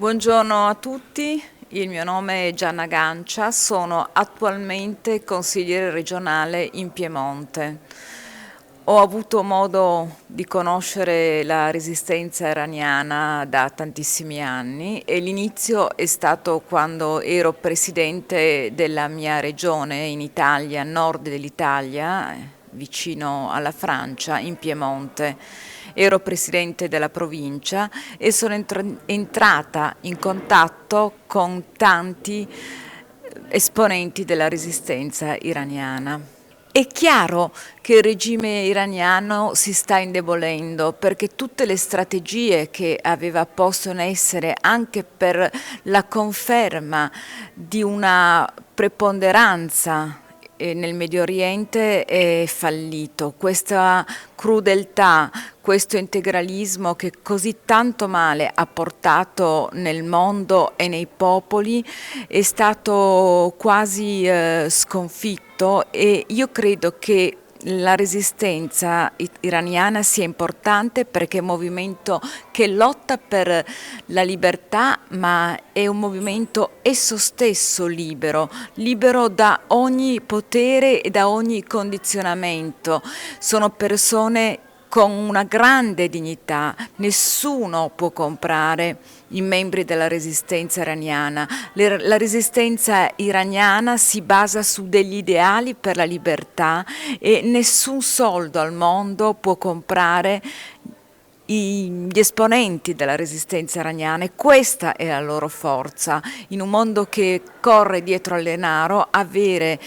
Buongiorno a tutti, il mio nome è Gianna Gancia, sono attualmente consigliere regionale in Piemonte. Ho avuto modo di conoscere la resistenza iraniana da tantissimi anni e l'inizio è stato quando ero presidente della mia regione in Italia, nord dell'Italia, vicino alla Francia, in Piemonte. Ero presidente della provincia e sono entrata in contatto con tanti esponenti della resistenza iraniana. È chiaro che il regime iraniano si sta indebolendo perché tutte le strategie che aveva posto in essere anche per la conferma di una preponderanza nel Medio Oriente è fallito. Questa crudeltà, questo integralismo che così tanto male ha portato nel mondo e nei popoli è stato quasi sconfitto e io credo che la resistenza iraniana sia importante perché è un movimento che lotta per la libertà, ma è un movimento esso stesso libero, libero da ogni potere e da ogni condizionamento. Sono persone con una grande dignità, nessuno può comprare i membri della resistenza iraniana. La resistenza iraniana si basa su degli ideali per la libertà e nessun soldo al mondo può comprare gli esponenti della resistenza iraniana e questa è la loro forza. In un mondo che corre dietro al denaro, avere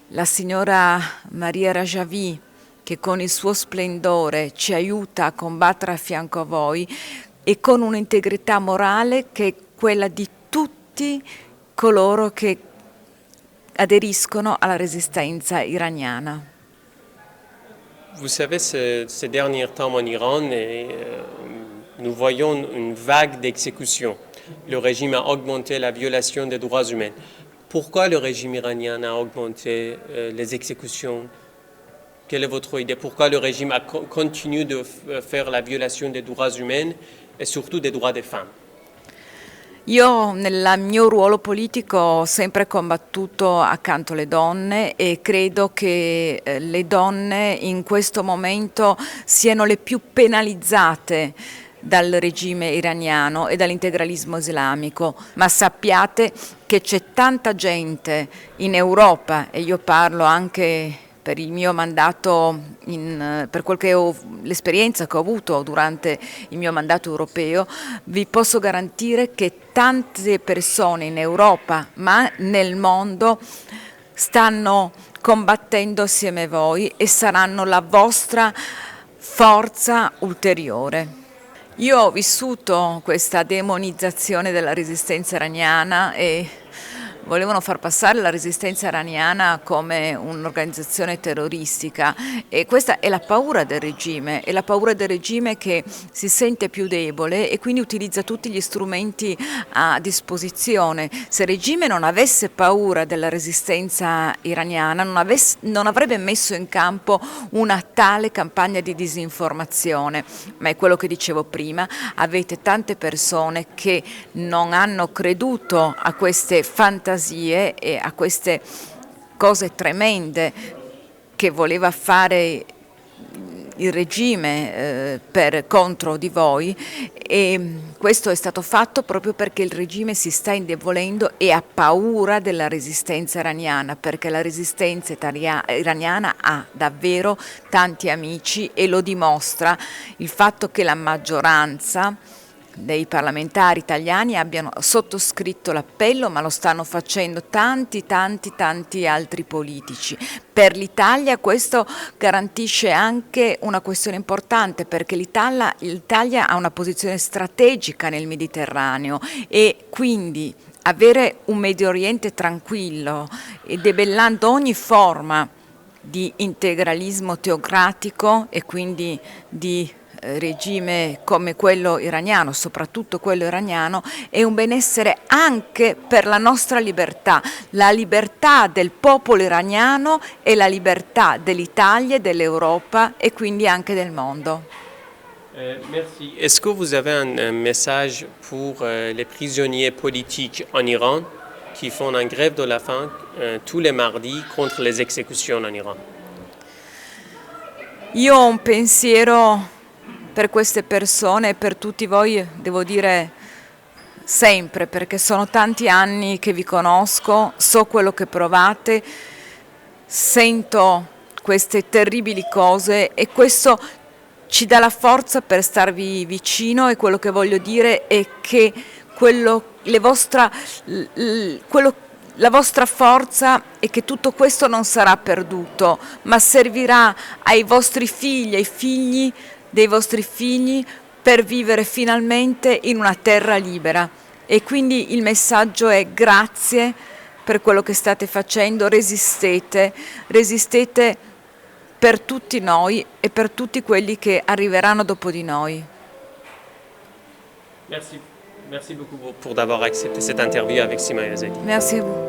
la signora Maria Rajavi che con il suo splendore ci aiuta a combattere a fianco a voi e con un'integrità morale che è quella di tutti coloro che aderiscono alla resistenza iraniana. Vous savez, ces derniers temps en Iran, nous voyons une vague d'exécutions. Le régime a augmenté la violation des droits humains. Pourquoi le régime iranien a augmenté les exécutions? Quelle est votre idée? Pourquoi le régime continue de faire la violation des droits humains et surtout des droits des femmes? Io nel mio ruolo politico ho sempre combattuto accanto alle donne e credo che le donne in questo momento siano le più penalizzate dal regime iraniano e dall'integralismo islamico, ma sappiate che c'è tanta gente in Europa, e io parlo anche per il mio mandato, per l'esperienza che ho avuto durante il mio mandato europeo, vi posso garantire che tante persone in Europa, ma nel mondo, stanno combattendo assieme a voi e saranno la vostra forza ulteriore. Io ho vissuto questa demonizzazione della resistenza iraniana e volevano far passare la resistenza iraniana come un'organizzazione terroristica e questa è la paura del regime, è la paura del regime che si sente più debole e quindi utilizza tutti gli strumenti a disposizione. Se il regime non avesse paura della resistenza iraniana non avrebbe messo in campo una tale campagna di disinformazione, ma è quello che dicevo prima, avete tante persone che non hanno creduto a queste fantasie e a queste cose tremende che voleva fare il regime contro di voi e questo è stato fatto proprio perché il regime si sta indebolendo e ha paura della resistenza iraniana, perché la resistenza iraniana ha davvero tanti amici e lo dimostra il fatto che la maggioranza dei parlamentari italiani abbiano sottoscritto l'appello, ma lo stanno facendo tanti altri politici. Per l'Italia questo garantisce anche una questione importante perché l'Italia ha una posizione strategica nel Mediterraneo e quindi avere un Medio Oriente tranquillo e debellando ogni forma di integralismo teocratico e quindi di regime come quello iraniano, soprattutto quello iraniano, è un benessere anche per la nostra libertà, la libertà del popolo iraniano e la libertà dell'Italia e dell'Europa e quindi anche del mondo. Merci. Est-ce que vous avez un message pour les prisonniers politiques en Iran qui font une grève de la faim tous les mardis contre les exécutions en Iran? Io ho un pensiero per queste persone e per tutti voi, devo dire sempre, perché sono tanti anni che vi conosco, so quello che provate, sento queste terribili cose e questo ci dà la forza per starvi vicino, e quello che voglio dire è che la vostra forza è che tutto questo non sarà perduto, ma servirà ai vostri figli, ai figli dei vostri figli, per vivere finalmente in una terra libera. E quindi il messaggio è: grazie per quello che state facendo, resistete, resistete per tutti noi e per tutti quelli che arriveranno dopo di noi. Merci. Merci beaucoup pour d'avoir accepté cette interview avec Sima Yazeli. Merci a vous.